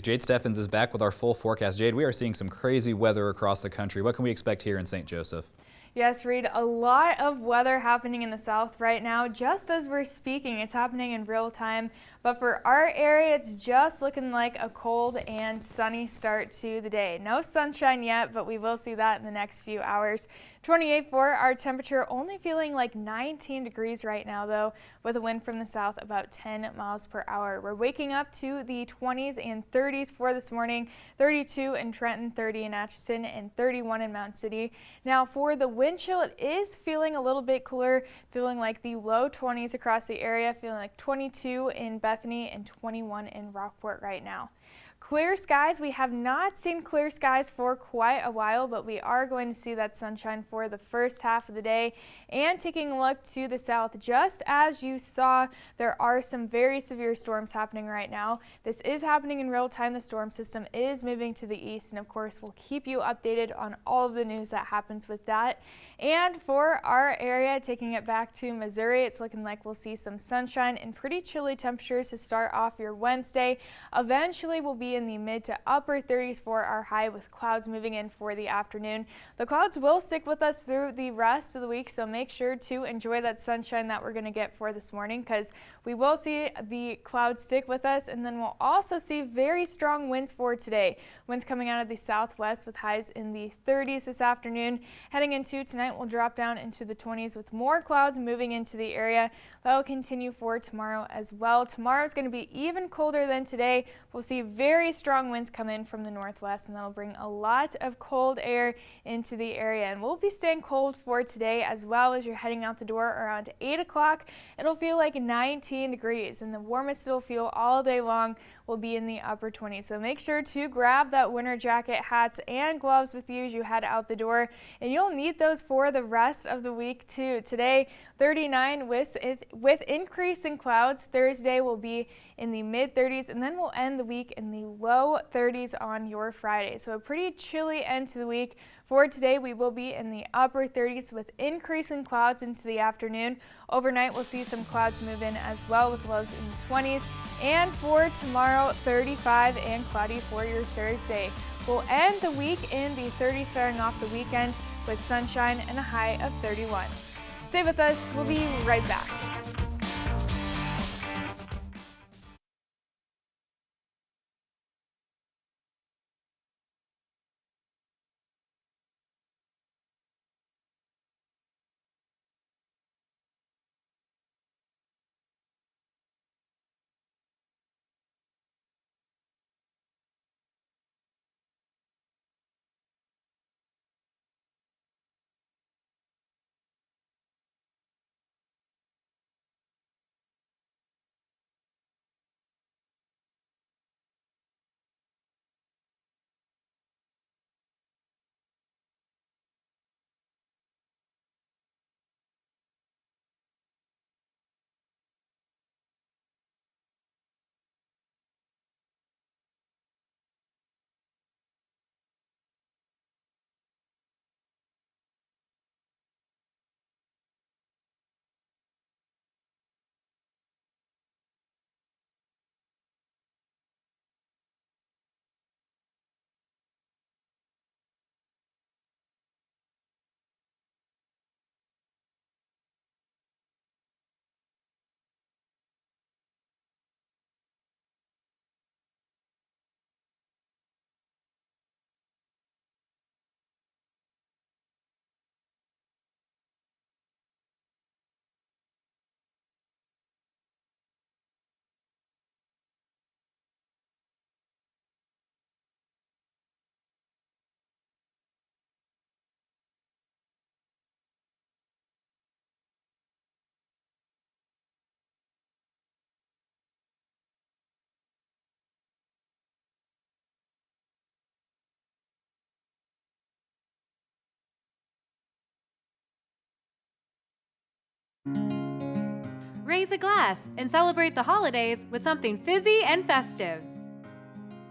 Jade Steffens is back with our full forecast. Jade, we are seeing some crazy weather across the country. What can we expect here in St. Joseph? Yes, Reed, a lot of weather happening in the south right now. Just as we're speaking, it's happening in real time. But for our area, it's just looking like a cold and sunny start to the day. No sunshine yet, but we will see that in the next few hours. 28 for our temperature, only feeling like 19 degrees right now, though, with a wind from the south about 10 miles per hour. We're waking up to the 20s and 30s for this morning, 32 in Trenton, 30 in Atchison, and 31 in Mound City. Now for the wind chill, it is feeling a little bit cooler, feeling like the low 20s across the area, feeling like 22 in Bethany and 21 in Rockport right now. Clear skies, we have not seen clear skies for quite a while, but we are going to see that sunshine for the first half of the day. And taking a look to the south, just as you saw, there are some very severe storms happening right now. This is happening in real time. The storm system is moving to the east, and of course we'll keep you updated on all of the news that happens with that. And for our area, taking it back to Missouri, it's looking like we'll see some sunshine and pretty chilly temperatures to start off your Wednesday. Eventually we'll be in the mid to upper 30s for our high, with clouds moving in for the afternoon. The clouds will stick with us through the rest of the week, so make sure to enjoy that sunshine that we're going to get for this morning, because we will see the clouds stick with us, and then we'll also see very strong winds for today. Winds coming out of the southwest with highs in the 30s this afternoon. Heading into tonight, we'll drop down into the 20s with more clouds moving into the area. That will continue for tomorrow as well. Tomorrow is going to be even colder than today. We'll see very strong winds come in from the northwest, and that'll bring a lot of cold air into the area. And we'll be staying cold for today as well. As you're heading out the door around 8 o'clock, it'll feel like 19 degrees, and the warmest it'll feel all day long will be in the upper 20s. So make sure to grab that winter jacket, hats, and gloves with you as you head out the door, and you'll need those for the rest of the week too. Today, 39 with increasing clouds. Thursday will be in the mid 30s, and then we'll end the week in the low 30s on your Friday. So a pretty chilly end to the week. For today, we will be in the upper 30s with increasing clouds into the afternoon. Overnight, we'll see some clouds move in as well, with lows in the 20s. And for tomorrow, 35 and cloudy for your Thursday. We'll end the week in the 30s starting off the weekend with sunshine and a high of 31. Stay with us. We'll be right back. Raise a glass and celebrate the holidays with something fizzy and festive.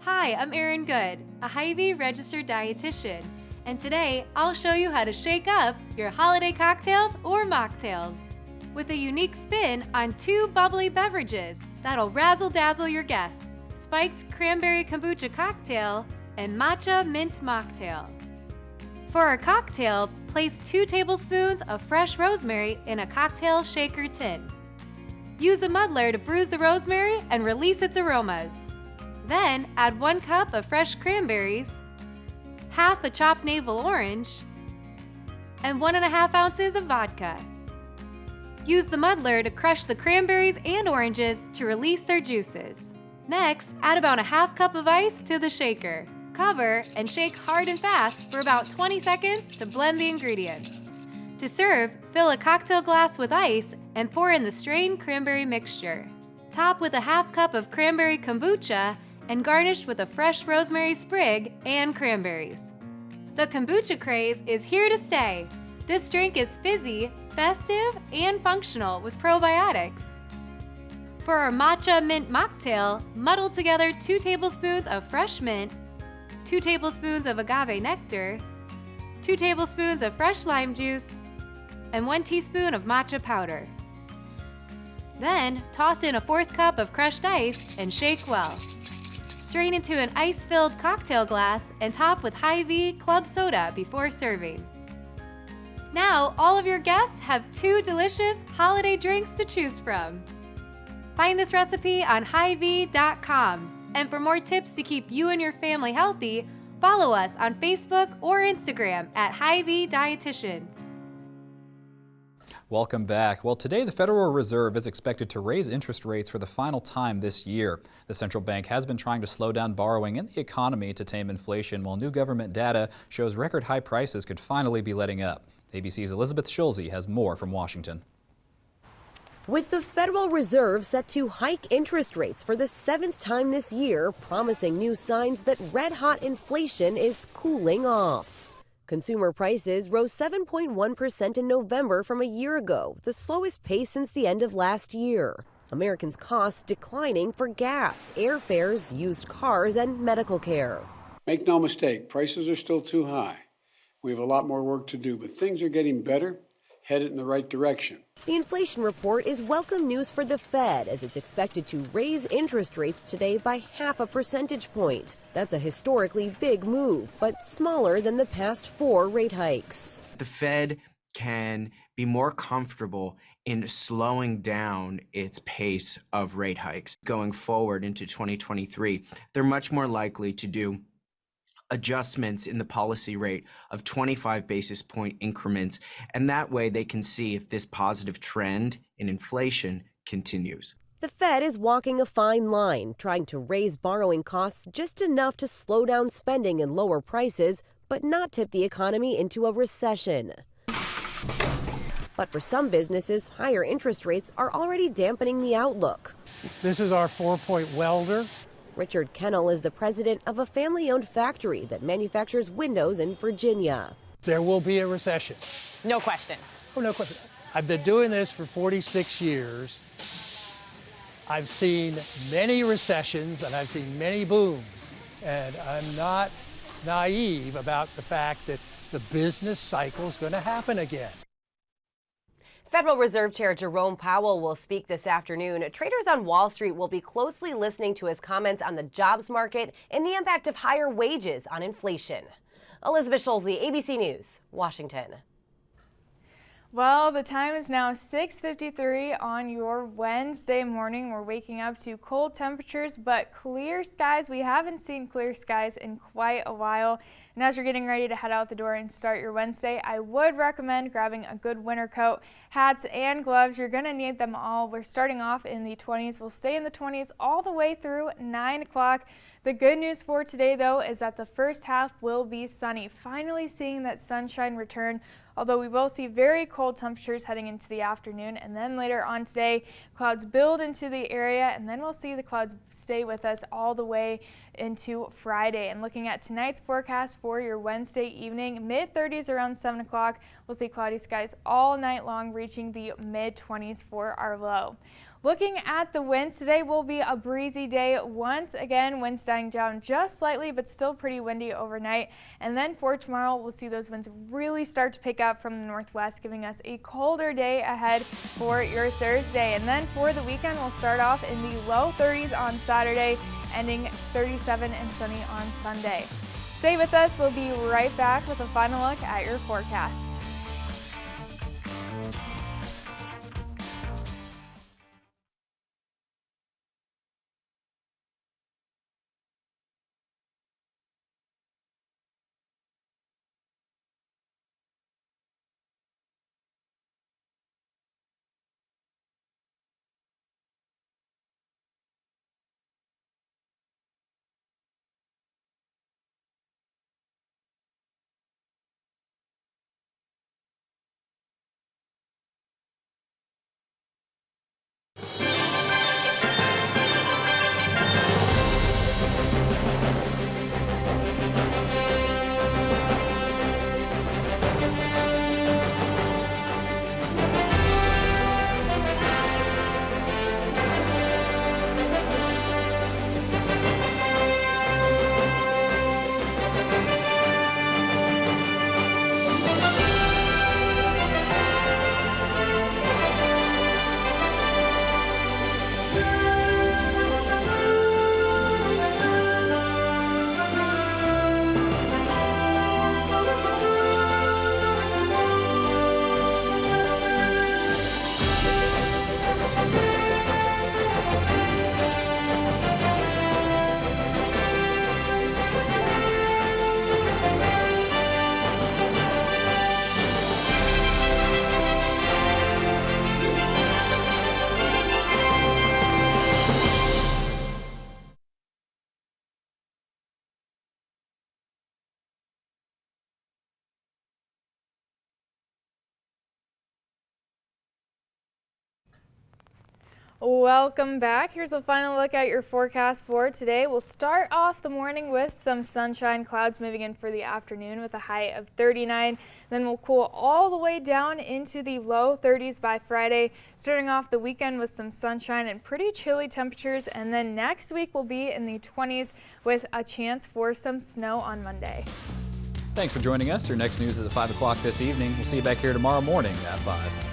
Hi, I'm Erin Good, a Hy-Vee registered dietitian, and today I'll show you how to shake up your holiday cocktails or mocktails with a unique spin on 2 bubbly beverages that'll razzle-dazzle your guests. spiked cranberry kombucha cocktail, and matcha mint mocktail. For our cocktail, place 2 tablespoons of fresh rosemary in a cocktail shaker tin. Use a muddler to bruise the rosemary and release its aromas. Then add 1 cup of fresh cranberries, half a chopped navel orange, and 1½ ounces of vodka. Use the muddler to crush the cranberries and oranges to release their juices. Next, add about a ½ cup of ice to the shaker. Cover and shake hard and fast for about 20 seconds to blend the ingredients. To serve, fill a cocktail glass with ice and pour in the strained cranberry mixture. Top with a ½ cup of cranberry kombucha and garnish with a fresh rosemary sprig and cranberries. The kombucha craze is here to stay. This drink is fizzy, festive, and functional with probiotics. For our matcha mint mocktail, muddle together 2 tablespoons of fresh mint, 2 tablespoons of agave nectar, 2 tablespoons of fresh lime juice, and 1 teaspoon of matcha powder. Then, toss in a 1/4 cup of crushed ice and shake well. Strain into an ice-filled cocktail glass and top with Hy-Vee club soda before serving. Now, all of your guests have 2 delicious holiday drinks to choose from. Find this recipe on Hy-Vee.com. And for more tips to keep you and your family healthy, follow us on Facebook or Instagram at Hy-Vee Dietitians. Welcome back. Well, today the Federal Reserve is expected to raise interest rates for the final time this year. The central bank has been trying to slow down borrowing in the economy to tame inflation, while new government data shows record high prices could finally be letting up. ABC's Elizabeth Schulze has more from Washington. With the Federal Reserve set to hike interest rates for the 7th time this year, promising new signs that red-hot inflation is cooling off. Consumer prices rose 7.1% in November from a year ago, the slowest pace since the end of last year. Americans' costs declining for gas, airfares, used cars, and medical care. Make no mistake, prices are still too high. We have a lot more work to do, but things are getting better, headed in the right direction. The inflation report is welcome news for the Fed, as it's expected to raise interest rates today by ½ percentage point. That's a historically big move, but smaller than the past 4 rate hikes. The Fed can be more comfortable in slowing down its pace of rate hikes. Going forward into 2023, they're much more likely to do adjustments in the policy rate of 25 basis point increments, and that way they can see if this positive trend in inflation continues. The Fed is walking a fine line, trying to raise borrowing costs just enough to slow down spending and lower prices, but not tip the economy into a recession. But for some businesses, higher interest rates are already dampening the outlook. This is our 4-point welder. Richard Kennel is the president of a family-owned factory that manufactures windows in Virginia. There will be a recession. No question. Oh, no question. I've been doing this for 46 years. I've seen many recessions and I've seen many booms. And I'm not naive about the fact that the business cycle is going to happen again. Federal Reserve Chair Jerome Powell will speak this afternoon. Traders on Wall Street will be closely listening to his comments on the jobs market and the impact of higher wages on inflation. Elizabeth Schulze, ABC News, Washington. Well, the time is now 6:53 on your Wednesday morning. We're waking up to cold temperatures, but clear skies. We haven't seen clear skies in quite a while. And as you're getting ready to head out the door and start your Wednesday, I would recommend grabbing a good winter coat, hats, and gloves. You're going to need them all. We're starting off in the 20s. We'll stay in the 20s all the way through 9 o'clock. The good news for today, though, is that the first half will be sunny. Finally seeing that sunshine return, although we will see very cold temperatures heading into the afternoon. And then later on today, clouds build into the area, and then we'll see the clouds stay with us all the way into Friday. And looking at tonight's forecast for your Wednesday evening, mid-30s around 7 o'clock. We'll see cloudy skies all night long, reaching the mid-20s for our low. Looking at the winds, today will be a breezy day. Once again, winds dying down just slightly, but still pretty windy overnight. And then for tomorrow, we'll see those winds really start to pick up from the northwest, giving us a colder day ahead for your Thursday. And then for the weekend, we'll start off in the low 30s on Saturday, ending 37 and sunny on Sunday. Stay with us. We'll be right back with a final look at your forecast. Welcome back. Here's a final look at your forecast for today. We'll start off the morning with some sunshine, clouds moving in for the afternoon with a high of 39. Then we'll cool all the way down into the low 30s by Friday, starting off the weekend with some sunshine and pretty chilly temperatures. And then next week will be in the 20s with a chance for some snow on Monday. Thanks for joining us. Your next news is at 5 o'clock this evening. We'll see you back here tomorrow morning at 5.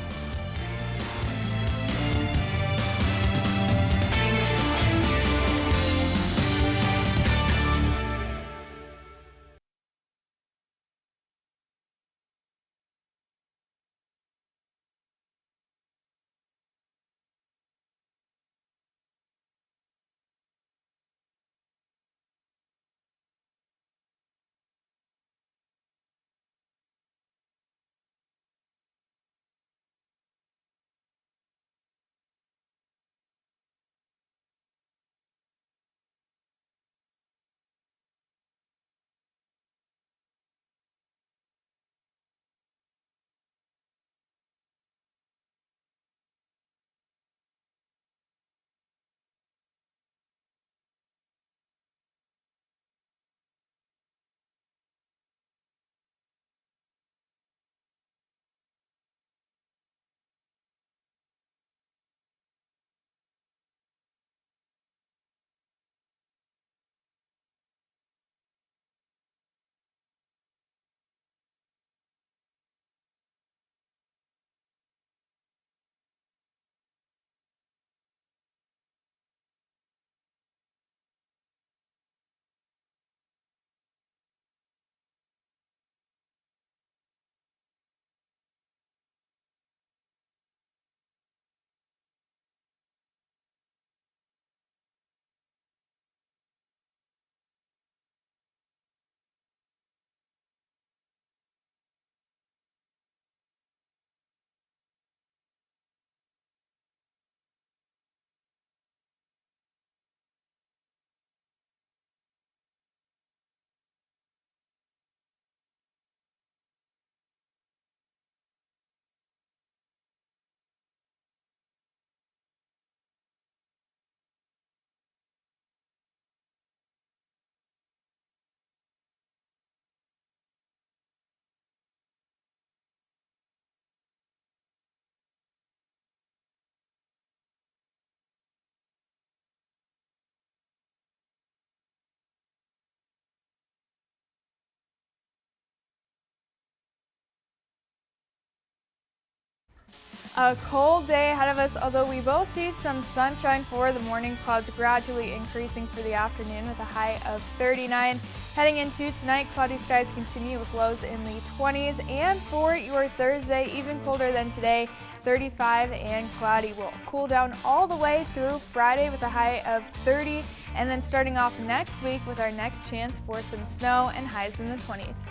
A cold day ahead of us, although we will see some sunshine for the morning. Clouds gradually increasing for the afternoon with a high of 39. Heading into tonight, cloudy skies continue with lows in the 20s. And for your Thursday, even colder than today, 35 and cloudy. Will cool down all the way through Friday with a high of 30. And then starting off next week with our next chance for some snow and highs in the 20s.